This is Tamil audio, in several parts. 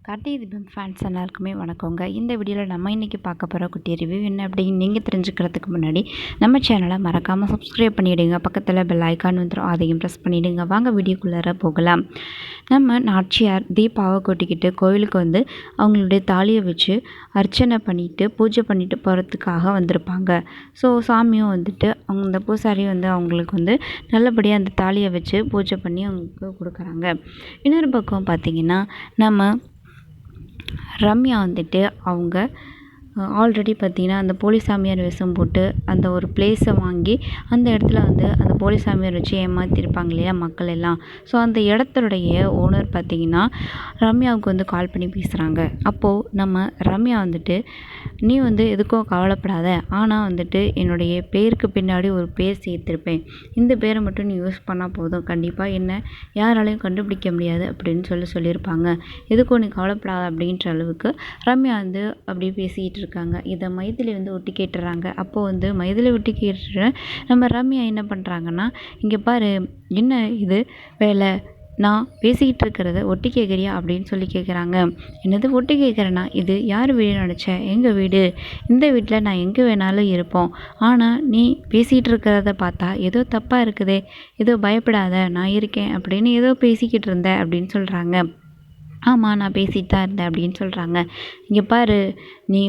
கார்த்திகை தீபம் ஃபேன்ஸ் எல்லாருக்குமே வணக்கங்க. இந்த வீடியோவில் நம்ம இன்றைக்கி பார்க்க போகிற குட்டி ரிவ்யூ என்ன அப்படின்னு நீங்கள் தெரிஞ்சுக்கிறதுக்கு முன்னாடி நம்ம சேனலை மறக்காமல் சப்ஸ்கிரைப் பண்ணிவிடுங்க. பக்கத்தில் பெல் ஐக்கான் வந்துடும், அதையும் ப்ரெஸ் பண்ணிவிடுங்க. வாங்க வீடியோக்குள்ளார போகலாம். நம்ம நாச்சியார் தீபாவை கூட்டிக்கிட்டு கோவிலுக்கு வந்து அவங்களுடைய தாலியை வச்சு அர்ச்சனை பண்ணிவிட்டு பூஜை பண்ணிவிட்டு போகிறதுக்காக வந்திருப்பாங்க. ஸோ சாமியும் வந்துட்டு அவங்க அந்த பூசாரி வந்து அவங்களுக்கு வந்து நல்லபடியாக அந்த தாலியை வச்சு பூஜை பண்ணி அவங்களுக்கு கொடுக்குறாங்க. இன்னொரு பக்கம் பார்த்திங்கன்னா நம்ம ரம்யா வந்துட்டு அவங்க ஆல்ரெடி பார்த்திங்கன்னா அந்த போலி சாமியார் வேஷம் போட்டு அந்த ஒரு பிளேஸை வாங்கி அந்த இடத்துல வந்து அந்த போலி சாமியார் வச்சு ஏமாற்றிருப்பாங்க இல்லையா மக்கள் எல்லாம். ஸோ அந்த இடத்துடைய ஓனர் பார்த்திங்கன்னா ரம்யாவுக்கு வந்து கால் பண்ணி பேசுகிறாங்க. அப்போது நம்ம ரம்யா வந்துட்டு நீ வந்து எதுக்கும் கவலைப்படாத, ஆனால் வந்துட்டு என்னுடைய பேருக்கு பின்னாடி ஒரு பேர் சேர்த்துருப்பேன், இந்த பேரை மட்டும் நீ யூஸ் பண்ணால் போதும், கண்டிப்பாக என்ன யாராலையும் கண்டுபிடிக்க முடியாது அப்படின்னு சொல்லியிருப்பாங்க. எதுக்கும் நீ கவலைப்படாத அப்படின்ற அளவுக்கு ரம்யா வந்து அப்படியே பேசிக்கிட்டு இருக்காங்க. இதை மைதிலி வந்து ஒட்டி கேட்டுறாங்க. அப்போது வந்து மைதிலி ஒட்டி கேட்டு நம்ம ரம்யா என்ன பண்ணுறாங்கன்னா, இங்கே பாரு என்ன இது வேலை, நான் பேசிக்கிட்டு இருக்கிறத ஒட்டி கேட்குறியா அப்படின்னு சொல்லி கேட்குறாங்க. என்னது ஒட்டி கேட்குறேன்னா, இது யார் வீடு நினச்சேன், எங்கள் வீடு, இந்த வீட்டில் நான் எங்கே வேணாலும் இருப்போம், ஆனால் நீ பேசிகிட்டு இருக்கிறத பார்த்தா ஏதோ தப்பாக இருக்குதே, ஏதோ பயப்படாத நான் இருக்கேன் அப்படின்னு ஏதோ பேசிக்கிட்டு இருந்தேன் அப்படின்னு சொல்கிறாங்க. ஆமாம் நான் பேசிகிட்டு தான் இருந்தேன் அப்படின்னு சொல்கிறாங்க. இங்கே பாரு நீ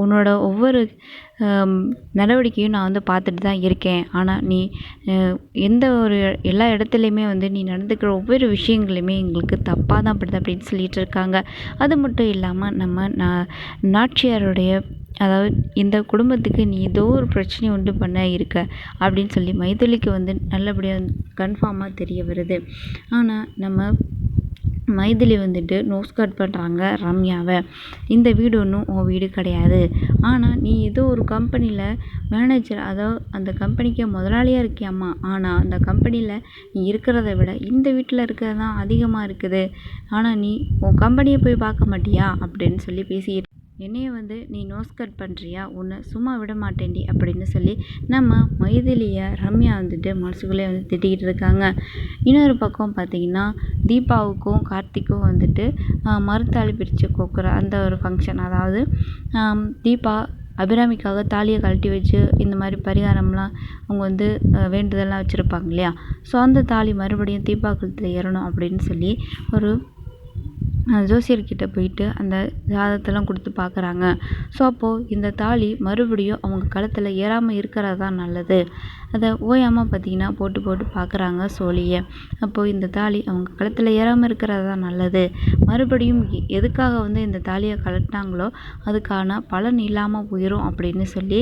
உன்னோட ஒவ்வொரு நடவடிக்கையும் நான் வந்து பார்த்துட்டு தான் இருக்கேன், ஆனால் நீ எல்லா இடத்துலையுமே வந்து நீ நடந்துக்கிற ஒவ்வொரு விஷயங்களையுமே எங்களுக்கு தப்பாக தான் படுது அப்படின்னு சொல்லிட்டு இருக்காங்க. அது மட்டும் இல்லாமல் நம்ம நாச்சியாருடைய அதாவது இந்த குடும்பத்துக்கு நீ ஏதோ ஒரு பிரச்சனை உண்டு பண்ண இருக்க அப்படின்னு சொல்லி மைதிலிக்கு வந்து நல்லபடியாக கன்ஃபார்மாக தெரிய வருது. ஆனால் நம்ம மைதிலி வந்துட்டு நோஸ் கட் பண்ணுறாங்க ரம்யாவை. இந்த வீடு ஒன்றும் உன் வீடு கிடையாது, ஆனால் நீ ஏதோ ஒரு கம்பெனியில் மேனேஜர், அதாவது அந்த கம்பெனிக்கு முதலாளியாக இருக்கியாம்மா, ஆனால் அந்த கம்பெனியில் நீ இருக்கிறத விட இந்த வீட்டில் இருக்கிறது தான் அதிகமாக இருக்குது, ஆனால் நீ உன் கம்பெனியை போய் பார்க்க மாட்டியா அப்படின்னு சொல்லி பேசிக்கிட்டு என்னைய வந்து நீ நோஸ் கட் பண்ணுறியா, உன்னை சும்மா விட மாட்டேன்டி அப்படின்னு சொல்லி நம்ம மைதிலியை ரம்யா வந்துட்டு மனசுக்குள்ளே வந்து திட்டிக்கிட்டு இருக்காங்க. இன்னொரு பக்கம் பார்த்திங்கன்னா தீபாவுக்கும் கார்த்திக்கும் வந்துட்டு மறுத்தாலி பிரித்து கோக்குற அந்த ஒரு ஃபங்க்ஷன், அதாவது தீபா அபிராமிக்காக தாலியை கழட்டி வச்சு இந்த மாதிரி பரிகாரம்லாம் அவங்க வந்து வேண்டுதல்லாம் வச்சுருப்பாங்க இல்லையா. ஸோ அந்த தாலி மறுபடியும் தீபா கழுத்தில் ஏறணும் அப்படின்னு சொல்லி ஒரு ஜோசியர்கிட்ட போயிட்டு அந்த ஜாதகத்தெல்லாம் கொடுத்து பார்க்குறாங்க. ஸோ அப்போது இந்த தாலி மறுபடியும் அவங்க கழுத்தில் ஏறாமல் இருக்கிறது தான் நல்லது, அதை ஓயாமல் பார்த்திங்கன்னா போட்டு பார்க்குறாங்க சோழியை. அப்போது இந்த தாலி அவங்க கழுத்தில் ஏறாமல் இருக்கிறது தான் நல்லது, மறுபடியும் எதுக்காக வந்து இந்த தாலியை கழட்டினாங்களோ அதுக்கான பலன் இல்லாமல் போயிடும் அப்படின்னு சொல்லி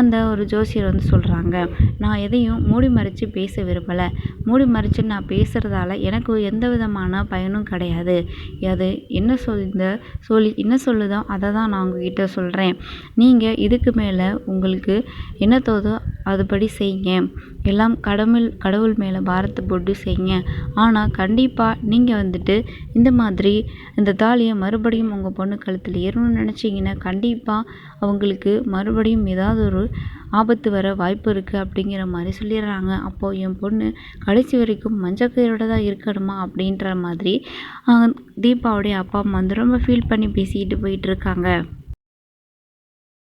அந்த ஒரு ஜோசியர் வந்து சொல்கிறாங்க. நான் எதையும் மூடி மறைச்சி பேச விரும்பலை, மூடி மறைச்சி நான் பேசுகிறதால எனக்கு எந்த விதமான பயனும் கிடையாது, அது என்ன சொல்லி என்ன சொல்லுதோ அதை தான் நான் உங்ககிட்ட சொல்கிறேன், நீங்கள் இதுக்கு மேலே உங்களுக்கு என்ன தோதோ அதுபடி செய்யுங்க, எல்லாம் கடவுள் மேலே பாரத்தை போட்டு செய்யுங்க, ஆனால் கண்டிப்பாக நீங்கள் வந்துட்டு இந்த மாதிரி இந்த தாலியை மறுபடியும் உங்கள் பொண்ணு கழுத்தில் ஏறணும்னு நினச்சிங்கன்னா கண்டிப்பாக அவங்களுக்கு மறுபடியும் ஏதாவது ஒரு ஆபத்து வர வாய்ப்பு இருக்குது அப்படிங்கிற மாதிரி சொல்லிடுறாங்க. அப்போது என் பொண்ணு கடைசி வரைக்கும் மஞ்சக்கயிறோட தான் இருக்கணுமா அப்படின்ற மாதிரி தீபாவுடைய அப்பா அம்மா வந்து ரொம்ப ஃபீல் பண்ணி பேசிக்கிட்டு போயிட்டுருக்காங்க.